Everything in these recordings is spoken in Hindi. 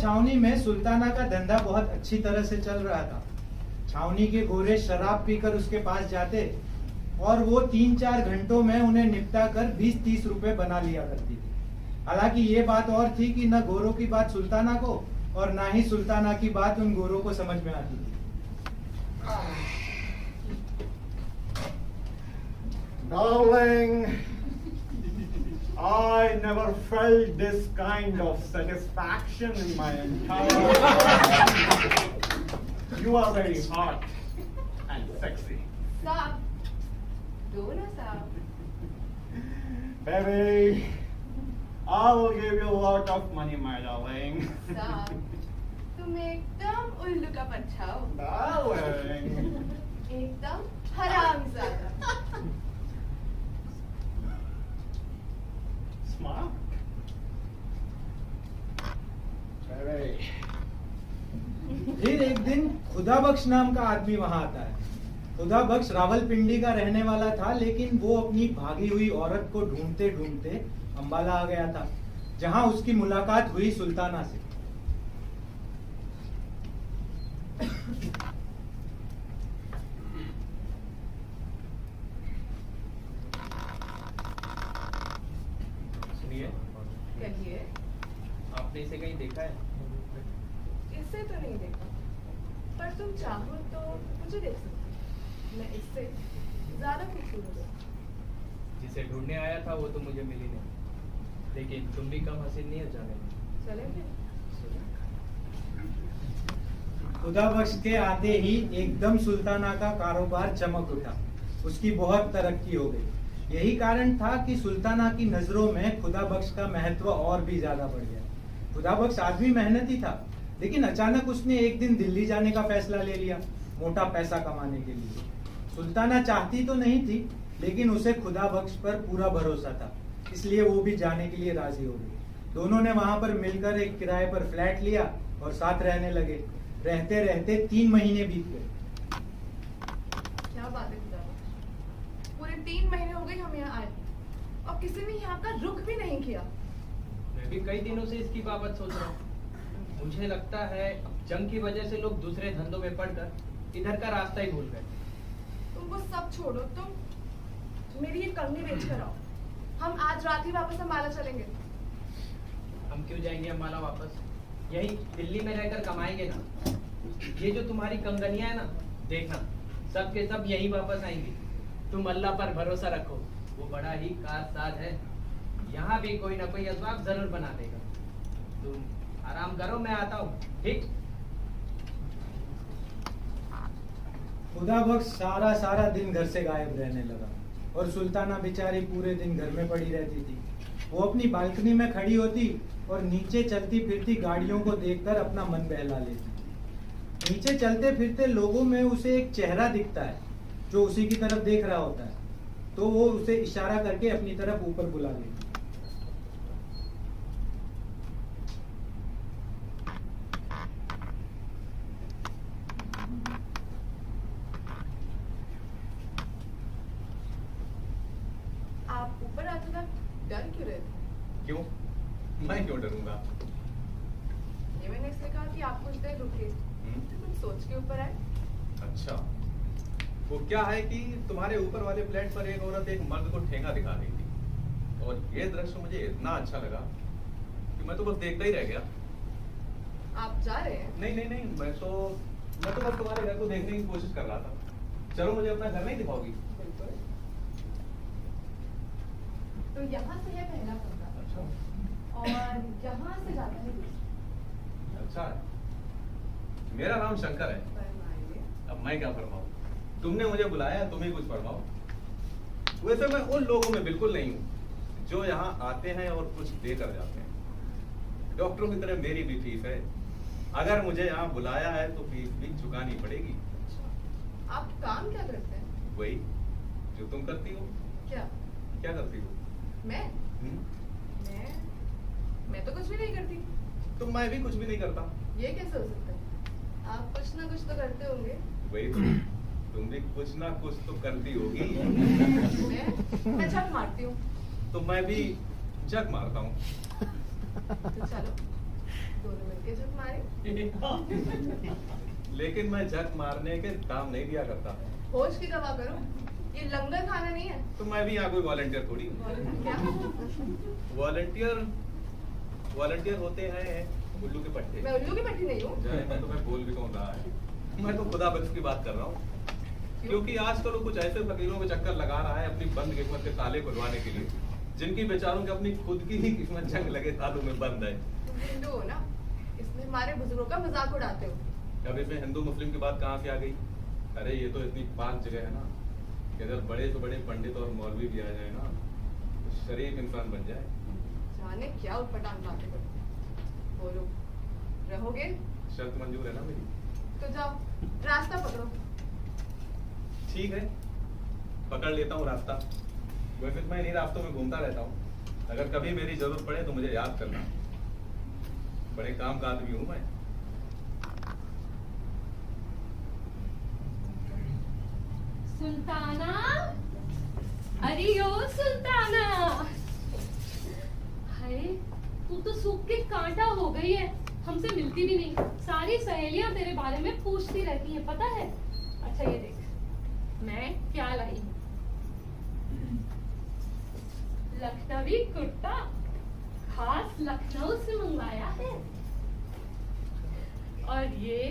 छावनी में सुल्ताना का धंधा बहुत अच्छी तरह से चल रहा था। छावनी के गोरे शराब पीकर उसके पास जाते और वो 3-4 घंटों में उन्हें निपटा कर 20-30 रुपए बना लिया करती थी। हालांकि ये बात और थी कि न गोरों की बात सुल्ताना को और ना ही सुल्ताना की बात उन गोरों को समझ में आती थी। Darling, I never felt this kind of satisfaction in my entire life. You are very hot and sexy. Stop. Don't stop. Baby, I will give you a lot of money, my darling. Stop. तुम एकदम उल्लू का पच्छा हो। Darling. एकदम हरामजादा। Smart. Baby. फिर एक दिन खुदा बख्श नाम का आदमी वहां आता है। खुदा बख्श रावलपिंडी का रहने वाला था, लेकिन वो अपनी भागी हुई औरत को ढूंढते ढूंढते अंबाला आ गया था, जहां उसकी मुलाकात हुई सुल्ताना से। सुनिए, कहिए। आपने इसे कहीं देखा है? इससे तो नहीं देखा, पर तुम चाहो तो मुझे देख सकते हो। मैं इससे ज्यादा खूबसूरत हूँ। जिसे ढूंढने आया था वो तो मुझे मिली नहीं, लेकिन तुम भी कम हसीन नहीं हो जाने में। चले फिर। खुदा बख्श के आते ही एकदम सुल्ताना का कारोबार चमक उठा। उसकी बहुत तरक्की हो गई। यही कारण था कि सुल्ताना की नजरों में खुदा बख्श का महत्व और भी ज्यादा बढ़ गया। खुदा बख्श आदमी मेहनती था, लेकिन अचानक उसने एक दिन दिल्ली जाने का फैसला ले लिया, मोटा पैसा कमाने के लिए। सुल्ताना चाहती तो नहीं थी, लेकिन उसे खुदा बख्श पर पूरा भरोसा था, इसलिए वो भी जाने के लिए राजी हो गई। दोनों ने वहां पर मिलकर एक किराए पर फ्लैट लिया और साथ रहने लगे। रहते रहते 3 महीने बीत गए। क्या बात है खुदा बख्श। पूरे 3 महीने हो गए हम यहाँ आए और किसी ने यहाँ का रुख भी नहीं किया। मैं भी कई दिनों से इसकी बाबत सोच रहा हूँ। मुझे लगता है जंग की वजह से लोग दूसरे धंधों में पड़कर इधर का रास्ता ही भूल गए। तुम वो सब छोड़ो, तुम मेरी ये कंगनी बेच कर आओ। हम आज रात ही वापस अंबाला चलेंगे। हम क्यों जाएंगे अम्बाला वापस? यही दिल्ली में रहकर कमाएंगे ना। ये जो तुम्हारी कंगनियां है ना, देखना सब के सब यही वापस आएंगी। तुम अल्लाह पर भरोसा रखो, वो बड़ा ही कारसाज है। यहाँ भी कोई ना कोई असबाब जरूर बना देगा। तुम आराम करो, मैं आता हूँ। ठीक? खुदा बख्श सारा दिन घर से गायब रहने लगा और सुल्ताना बेचारी पूरे दिन घर में पड़ी रहती थी। वो अपनी बालकनी में खड़ी होती और नीचे चलती फिरती गाड़ियों को देखकर अपना मन बहला लेती। नीचे चलते फिरते लोगों में उसे एक चेहरा दिखता है जो उसी की तरफ देख रहा होता है, तो वो उसे इशारा करके अपनी तरफ ऊपर बुला लेती। आप ऊपर आते वक्त डर क्यों रहे थे? क्यों? मैं क्यों डरूंगा? ये मैंने इसलिए कहा कि आप कुछ देर रुके तो कुछ सोच के ऊपर आए। अच्छा, वो क्या है कि तुम्हारे ऊपर वाले प्लेट पर एक औरत एक मर्द को ठेंगा दिखा रही थी और ये दृश्य मुझे इतना अच्छा लगा कि मैं तो बस देखता ही रह गया। आप जा रहे हैं? नहीं, मैं तो बस तुम्हारे घर को देखने की कोशिश कर रहा था। चलो, मुझे अपना घर नहीं दिखाओगी? बिल्कुल। तो यहाँ से है पहला कमरा। अच्छा। और यहाँ से जाता है दूसरा। अच्छा, मेरा नाम शंकर है। फरमाइए। अब मैं क्या फरमाऊं? तुमने मुझे बुलाया, तुम ही कुछ फरमाओ। वैसे मैं उन लोगों में बिल्कुल नहीं हूँ जो यहाँ आते हैं और कुछ देकर जाते हैं। डॉक्टरों की तरह मेरी भी फीस है। अगर मुझे यहाँ बुलाया है तो फीस भी चुकानी पड़ेगी। आप काम क्या करते हैं? वही जो तुम करती हो। क्या? क्या करती हो? मैं तो कुछ भी नहीं करती। तो मैं भी कुछ भी नहीं करता। ये कैसे हो सकता है? आप कुछ ना कुछ तो करते होंगे। वही तो, तुम भी कुछ ना कुछ तो करती होगी। मैं जग मारती हूँ। तो मैं भी जग मारता हूँ। तो चलो दोनों मिलके झक मारे। लेकिन मैं झक मारने के दाम नहीं दिया करता। होश की दवा करो, ये लंगर खाना नहीं है। तो मैं भी यहाँ कोई वॉलंटियर थोड़ी हूँ। क्या? वॉलंटियर होते हैं उल्लू के पट्टे। मैं उल्लू की पट्टी नहीं हूँ। मैं तो मैं बोल भी कौन रहा है, मैं तो खुदा बख्श की बात कर रहा हूँ। क्योंकि आजकल वो कुछ ऐसे फकीरों के चक्कर लगा रहा है अपनी बंद किस्मत के ताले खुलवाने के लिए, जिनकी बेचारों की अपनी खुद की ही किस्मत जंग लगे तालों में बंद है। तुम हिंदू हो ना, इसमें हमारे बुजुर्गों का मजाक उड़ाते हो। अब इसमें हिंदू मुस्लिम की बात कहाँ से आ गई? अरे ये तो इतनी पाक जगह है ना कि अगर बड़े से बड़े पंडित और मौलवी भी आ जाए ना तो शरीफ इंसान बन जाए। जाने क्या उटपटांग बातें करते। बोलो, रहोगे? शर्त मंजूर है ना मेरी? तो जाओ, रास्ता पकड़ो। ठीक है, पकड़ लेता हूँ रास्ता। वैसे मैं इन्हीं रास्तों में घूमता रहता हूँ, अगर कभी मेरी जरूरत पड़े तो मुझे याद करना। बड़े काम का आदमी हूँ मैं। सुल्ताना, अरे ओ सुल्ताना, हाय तू तो सूख के कांटा हो गई है, हमसे मिलती भी नहीं। सारी सहेलियां तेरे बारे में पूछती रहती हैं, पता है? अच्छा ये देख, मैं क्या लाई हूँ। लखनवी कुर्ता, खास लखनऊ से मंगवाया है। और ये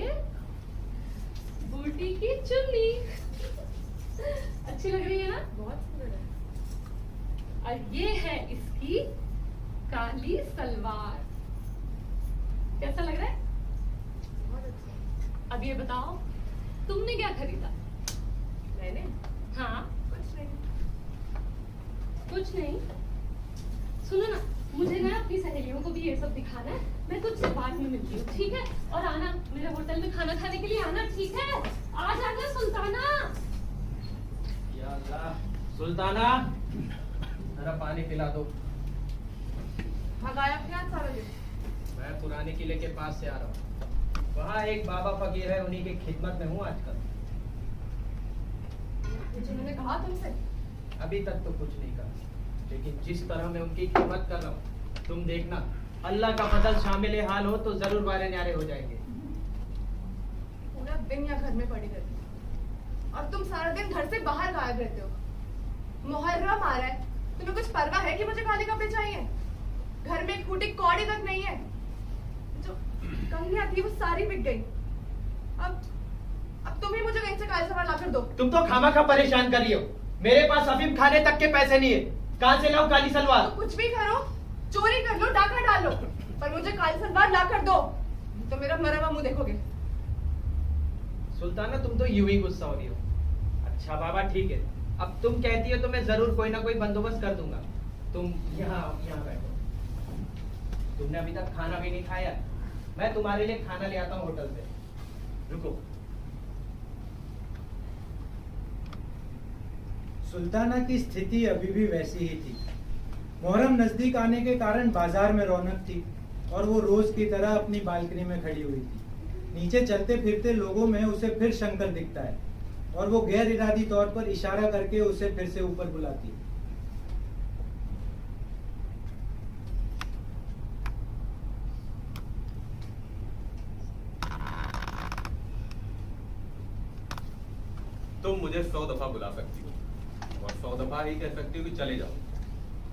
बूटी की चुन्नी, अच्छी लग रही है ना? बहुत सुंदर है। और ये है इसकी काली सलवार, कैसा लग रहा है? बहुत अच्छा। अब ये बताओ, तुमने क्या खरीदा? मैंने हाँ, कुछ नहीं। कुछ नहीं। सुनो ना, मुझे ना अपनी सहेलियों को भी ये सब दिखाना है। मैं तुझसे बाद में मिलती हूँ, ठीक है? और आना मेरे होटल में खाना खाने के लिए आना, ठीक है? आ जाना सुल्ताना। या अल्लाह, सुल्ताना जरा पानी पिला दो। हाँ, गायब क्या सारा दिन? मैं पुराने किले के पास से आ रहा हूँ, वहाँ एक बाबा फकीर है, उन्हीं की खिदमत में हूँ आजकल। कुछ उन्होंने कहा तुमसे? अभी तक तो कुछ नहीं कहा, लेकिन जिस तरह मैं उनकी खिदमत कर रहा हूँ, तुम देखना अल्लाह का फजल शामिल हाल हो तो जरूर वारे न्यारे हो जाएंगे। पूरा दिन या घर में पड़ी रहती हो, और तुम सारा दिन घर से बाहर गायब रहते हो। मुहर्रम आ रहा है, तुम्हें कुछ परवाह है कि मुझे काले कपड़े चाहिए? घर में एक फूटी कौड़ी तक नहीं है। जो कंगनियां थी वो सारी बिक गई। अब तुम ही मुझे कहीं से काले सवार लाकर दो। तुम तो खामखा परेशान कर रही हो, मेरे पास अफीम खाने तक के पैसे नहीं है, कहाँ से लाऊं काली सलवार? तो कुछ भी करो, चोरी कर लो, डाका डाल लो, पर मुझे काली सलवार लाकर दो, तो मेरा मरा हुआ मुंह देखोगे। सुल्ताना तुम तो यूं ही गुस्सा हो रही हो। अच्छा बाबा ठीक है, अब तुम कहती हो तो मैं जरूर कोई ना कोई बंदोबस्त कर दूंगा। तुम यहाँ बैठो, तुमने अभी तक खाना भी नहीं खाया, मैं तुम्हारे लिए खाना ले आता हूँ होटल से। रुको। सुल्ताना की स्थिति अभी भी वैसी ही थी। मुहर्रम नजदीक आने के कारण बाजार में रौनक थी और वो रोज की तरह अपनी बालकनी में खड़ी हुई थी। नीचे चलते फिरते लोगों में उसे फिर शंकर दिखता है और वो गैर इरादी तौर पर इशारा करके उसे फिर से ऊपर बुलाती है। तुम मुझे 100 दफा बुला सकती हो और 100 दफा ही कह सकती हो कि चले जाओ,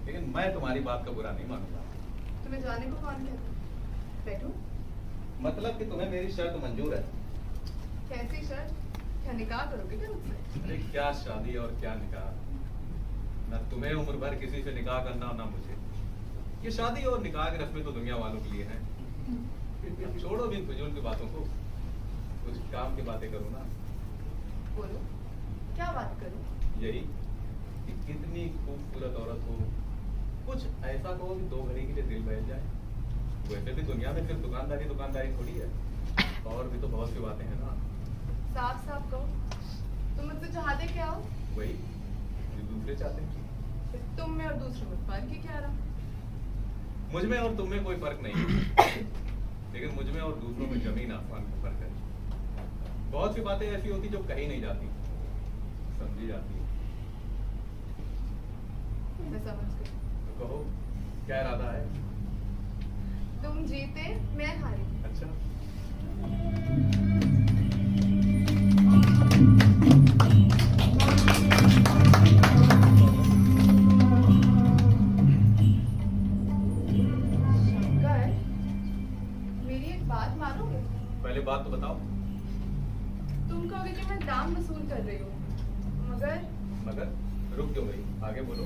लेकिन मैं तुम्हारी बात का बुरा नहीं मानूंगा। तुम्हें जाने को कौन कहता? बैठो। मतलब कि तुम्हें मेरी शर्त मंजूर है? कैसी शर्त? क्या निकाह करोगे क्या मुझसे? अरे क्या शादी और क्या निकाह, न तुम्हें उम्र भर किसी से निकाह करना ना मुझे। ये शादी और निकाह की रस्में तो दुनिया वालों के लिए हैं। अब छोड़ो भी इन फिजूल की बातों को, कुछ काम की बातें करो ना। बोलो, क्या बात करूं? यही कि कितनी खूबसूरत औरत हो, कुछ ऐसा कहो कि 2 घड़ी के लिए दिल बैठ जाए। वैसे भी दुनिया में सिर्फ दुकानदारी थोड़ी है, और भी तो बहुत सी बातें हैं ना। साफ साफ कहो, तुम मुझसे चाहते क्या हो? वही जो दूसरे चाहते हैं। फिर तुम में और दूसरों में फर्क ही क्या रहा? मुझ में और तुम में कोई फर्क नहीं है, लेकिन मुझ में और दूसरों में जमीन आसमान का फर्क है। बहुत सी बातें ऐसी होती जो कही नहीं जाती, समझी जाती है। मैं समझ गई। तो कहो क्या इरादा है? तुम जीते, मैं हारी। अच्छा, शंकर, मेरी एक बात मानोगे? पहले बात तो बताओ। तुम कहोगे कि मैं दाम वसूल कर रही हूँ, मगर मगर रुक क्यों गई? आगे बोलो।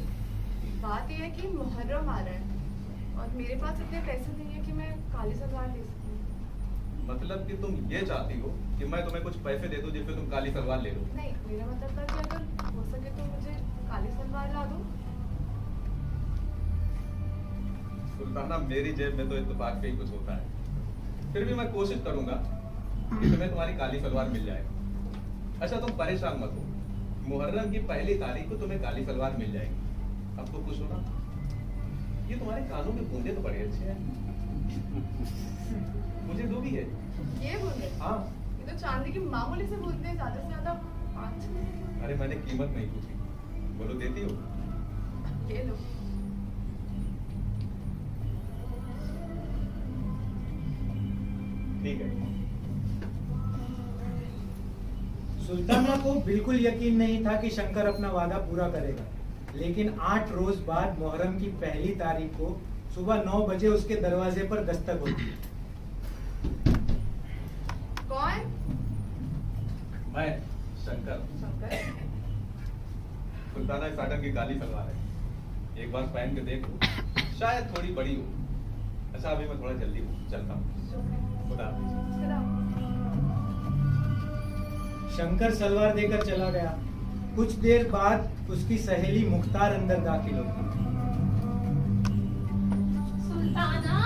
बात यह है कि मुहर्रम आ रहा है और मेरे पास इतने पैसे नहीं है कि मैं काली सलवार ले सकूँ। मतलब कि तुम ये चाहती हो कि मैं तुम्हें कुछ पैसे दे दूं जिससे तुम काली सलवार ले लो? नहीं, मेरा मतलब था कि अगर हो सके तो मुझे काली सलवार ला दो। सुल्ताना, मेरी जेब में तो इत्तेफाक पे ही कुछ होता है। फिर भी मैं कोशिश करूंगा कि तुम्हें तुम्हारी काली सलवार मिल जाए। अच्छा, तुम परेशान मत हो, मुहर्रम की पहली तारीख को तुम्हें काली सलवार मिल जाएगी। अब तो खुश हो ना? ये तुम्हारे कानों में बूंदे तो बड़े अच्छे हैं। मुझे दो भी है। ये बूंदे? हाँ। ये तो चांदी की मामूली से बूंदे हैं, ज्यादा से ज्यादा 5। अरे मैंने कीमत नहीं पूछी, बोलो देती हो? ये लो। ठीक है। सुल्ताना को बिल्कुल यकीन नहीं था कि शंकर अपना वादा पूरा करेगा, लेकिन 8 रोज बाद मुहर्रम की पहली तारीख को सुबह 9 बजे उसके दरवाजे पर दस्तक होती है। कौन? मैं शंकर। शंकर? सुल्ताना, इस आइटम की काली सलवार है, एक बार पहन के देख लो, शायद थोड़ी बड़ी हो। अच्छा, अभी मैं थोड़ा जल्दी हूँ, चलता हूँ। खुदा हाफिज। खुदा। शंकर सलवार देकर चला गया। कुछ देर बाद उसकी सहेली मुख्तार अंदर दाखिल होती है। सुल्ताना,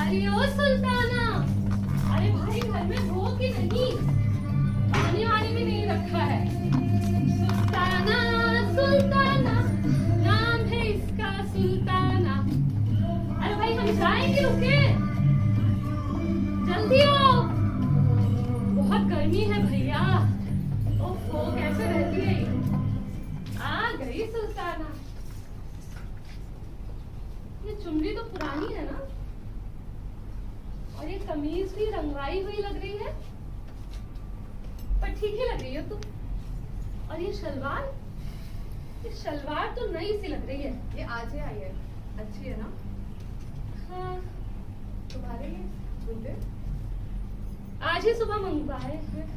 अरे ओ सुल्ताना, अरे भाई घर में हो कि नहीं? पानी वानी भी नहीं रखा है। सुल्ताना, सुल्ताना, नाम है इसका सुल्ताना। अरे भाई हम जाएंगे, रुके, जल्दी आओ, बहुत गर्मी है भैया। ओफो, कैसे रहती है ये? आ गई सुल्ताना। ये चुनरी तो पुरानी है ना, और ये कमीज भी रंगवाई हुई लग रही है, पर ठीक ही लग रही है तुम। और ये शलवार तो नई सी लग रही है। ये आज ही आई है, अच्छी है ना? हाँ, तुम्हारे लिए बूंदे? आज ही सुबह मंगवाए हैं।